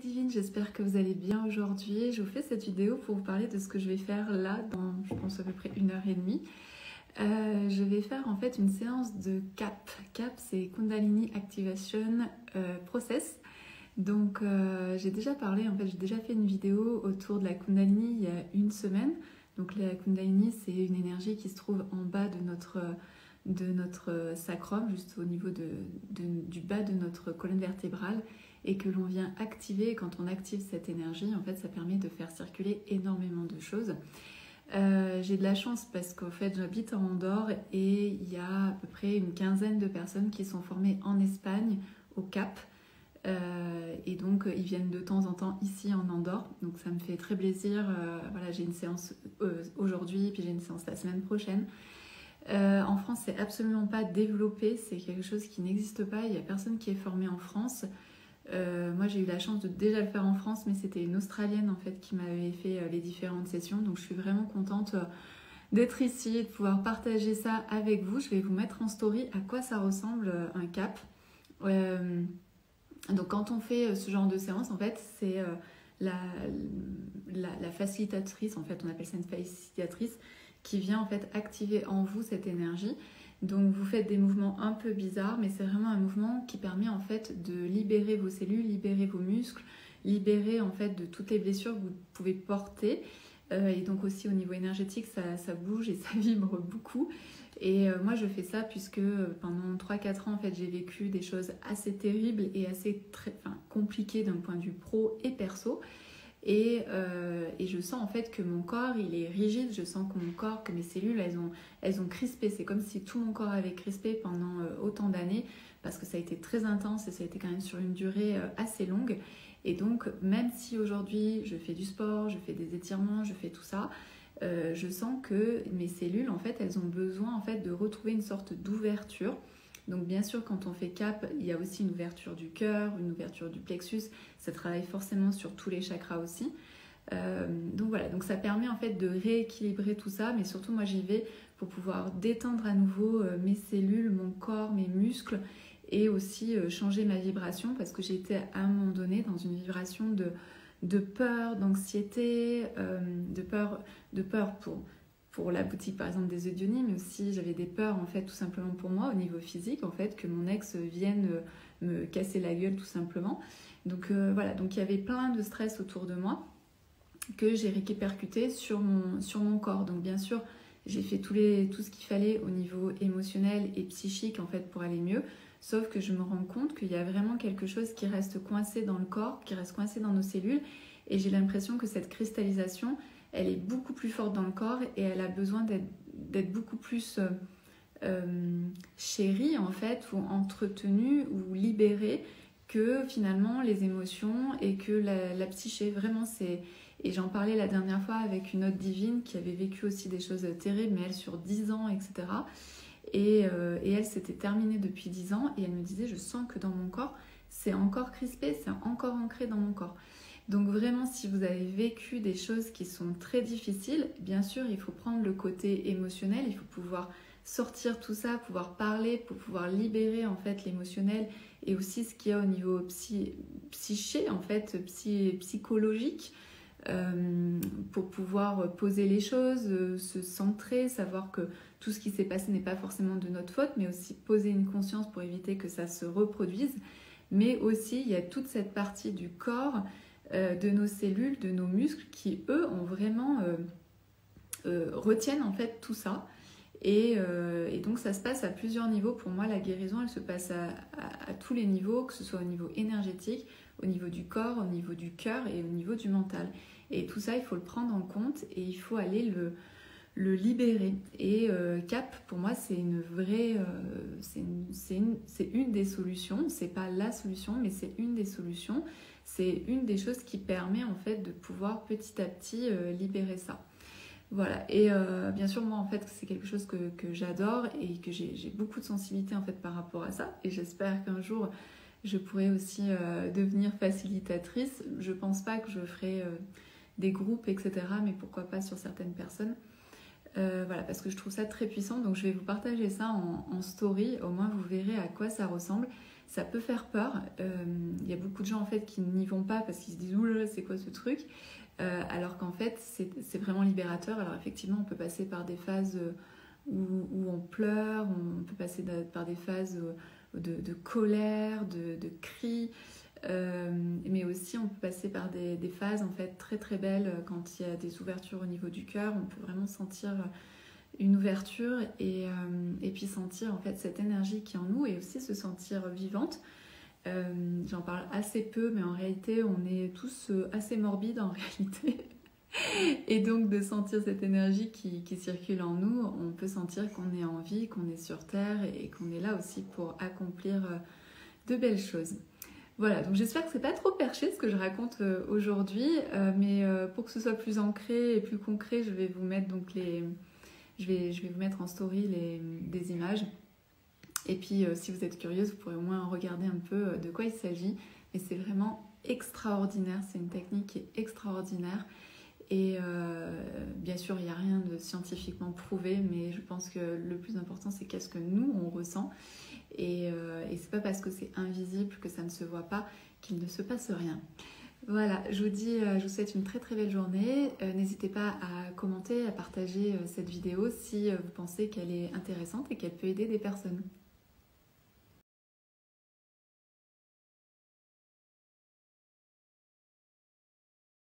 Divine, j'espère que vous allez bien aujourd'hui. Je vous fais cette vidéo pour vous parler de ce que je vais faire là dans, je pense, à peu près 1h30. Je vais faire en fait une séance de CAP. CAP, c'est Kundalini Activation Process. Donc j'ai déjà parlé, en fait j'ai déjà fait une vidéo autour de la Kundalini il y a une semaine. Donc la Kundalini, c'est une énergie qui se trouve en bas de notre sacrum, juste au niveau du bas de notre colonne vertébrale, et que l'on vient activer. Quand on active cette énergie, en fait, ça permet de faire circuler énormément de choses. J'ai de la chance parce qu'en fait, j'habite en Andorre et il y a à peu près une quinzaine de personnes qui sont formées en Espagne au CAP. Et donc, ils viennent de temps en temps ici en Andorre. Donc, ça me fait très plaisir. Voilà, j'ai une séance aujourd'hui, puis j'ai une séance la semaine prochaine. En France, c'est absolument pas développé. C'est quelque chose qui n'existe pas. Il n'y a personne qui est formé en France. Moi j'ai eu la chance de déjà le faire en France, mais c'était une Australienne en fait qui m'avait fait les différentes sessions, donc je suis vraiment contente d'être ici et de pouvoir partager ça avec vous. Je vais vous mettre en story à quoi ça ressemble un CAP. Donc quand on fait ce genre de séance, en fait c'est la facilitatrice, en fait on appelle ça une facilitatrice, qui vient en fait activer en vous cette énergie. Donc vous faites des mouvements un peu bizarres, mais c'est vraiment un mouvement qui permet en fait de libérer vos cellules, libérer vos muscles, libérer en fait de toutes les blessures que vous pouvez porter. Et donc aussi au niveau énergétique, ça bouge et ça vibre beaucoup. Et moi je fais ça puisque pendant 3-4 ans en fait j'ai vécu des choses assez terribles et assez compliquées d'un point de vue pro et perso. Et je sens en fait que mon corps il est rigide, je sens que mon corps, que mes cellules elles ont crispé. C'est comme si tout mon corps avait crispé pendant autant d'années, parce que ça a été très intense et ça a été quand même sur une durée assez longue. Et donc même si aujourd'hui je fais du sport, je fais des étirements, je fais tout ça, je sens que mes cellules en fait elles ont besoin en fait de retrouver une sorte d'ouverture. Donc bien sûr quand on fait CAP, il y a aussi une ouverture du cœur, une ouverture du plexus, ça travaille forcément sur tous les chakras aussi. Donc voilà, donc ça permet en fait de rééquilibrer tout ça, mais surtout moi j'y vais pour pouvoir détendre à nouveau mes cellules, mon corps, mes muscles, et aussi changer ma vibration, parce que j'ai été à un moment donné dans une vibration de peur, d'anxiété, de peur pour la boutique par exemple des Odioni, mais aussi j'avais des peurs en fait tout simplement pour moi au niveau physique, en fait que mon ex vienne me casser la gueule tout simplement. Donc voilà, donc il y avait plein de stress autour de moi que j'ai répercuté sur mon corps. Donc bien sûr j'ai fait tout ce qu'il fallait au niveau émotionnel et psychique en fait pour aller mieux, sauf que je me rends compte qu'il y a vraiment quelque chose qui reste coincé dans le corps, qui reste coincé dans nos cellules, et j'ai l'impression que cette cristallisation elle est beaucoup plus forte dans le corps et elle a besoin d'être beaucoup plus chérie en fait, ou entretenue ou libérée, que finalement les émotions et que la psyché. Vraiment c'est... Et j'en parlais la dernière fois avec une autre divine qui avait vécu aussi des choses terribles, mais elle sur 10 ans, etc. Et elle s'était terminée depuis 10 ans et elle me disait je sens que dans mon corps c'est encore crispé, c'est encore ancré dans mon corps. Donc vraiment, si vous avez vécu des choses qui sont très difficiles, bien sûr, il faut prendre le côté émotionnel, il faut pouvoir sortir tout ça, pouvoir parler, pour pouvoir libérer en fait l'émotionnel, et aussi ce qu'il y a au niveau psyché, en fait, psychologique, pour pouvoir poser les choses, se centrer, savoir que tout ce qui s'est passé n'est pas forcément de notre faute, mais aussi poser une conscience pour éviter que ça se reproduise. Mais aussi, il y a toute cette partie du corps, de nos cellules, de nos muscles, qui eux ont vraiment retiennent en fait tout ça. Et donc ça se passe à plusieurs niveaux. Pour moi la guérison elle se passe à tous les niveaux, que ce soit au niveau énergétique, au niveau du corps, au niveau du cœur et au niveau du mental. Et tout ça il faut le prendre en compte et il faut aller le libérer. Et CAP pour moi c'est une vraie c'est une des solutions. C'est pas la solution, mais c'est une des solutions. C'est une des choses qui permet en fait de pouvoir petit à petit libérer ça. Voilà, et bien sûr moi en fait c'est quelque chose que j'adore et que j'ai beaucoup de sensibilité en fait par rapport à ça, et j'espère qu'un jour je pourrai aussi devenir facilitatrice. Je pense pas que je ferai des groupes etc, mais pourquoi pas sur certaines personnes. Voilà, parce que je trouve ça très puissant. Donc je vais vous partager ça en story, au moins vous verrez à quoi ça ressemble. Ça peut faire peur. Il y a beaucoup de gens en fait qui n'y vont pas parce qu'ils se disent oulala, c'est quoi ce truc, alors qu'en fait c'est vraiment libérateur. Alors effectivement on peut passer par des phases où on pleure, on peut passer par des phases de colère, de cris, mais aussi on peut passer par des phases en fait très très belles quand il y a des ouvertures au niveau du cœur. On peut vraiment sentir une ouverture et puis sentir en fait cette énergie qui est en nous et aussi se sentir vivante. J'en parle assez peu, mais en réalité on est tous assez morbides en réalité. Et donc de sentir cette énergie qui circule en nous, on peut sentir qu'on est en vie, qu'on est sur Terre et qu'on est là aussi pour accomplir de belles choses. Voilà, donc j'espère que c'est pas trop perché ce que je raconte aujourd'hui, mais pour que ce soit plus ancré et plus concret, je vais vous mettre donc je vais vous mettre en story des images. Et puis si vous êtes curieuse, vous pourrez au moins regarder un peu de quoi il s'agit. Et c'est vraiment extraordinaire, c'est une technique qui est extraordinaire. Et bien sûr, il n'y a rien de scientifiquement prouvé, mais je pense que le plus important, c'est qu'est-ce que nous, on ressent. Et c'est pas parce que c'est invisible, que ça ne se voit pas, qu'il ne se passe rien. Voilà, je vous souhaite une très très belle journée. N'hésitez pas à commenter, à partager cette vidéo si vous pensez qu'elle est intéressante et qu'elle peut aider des personnes.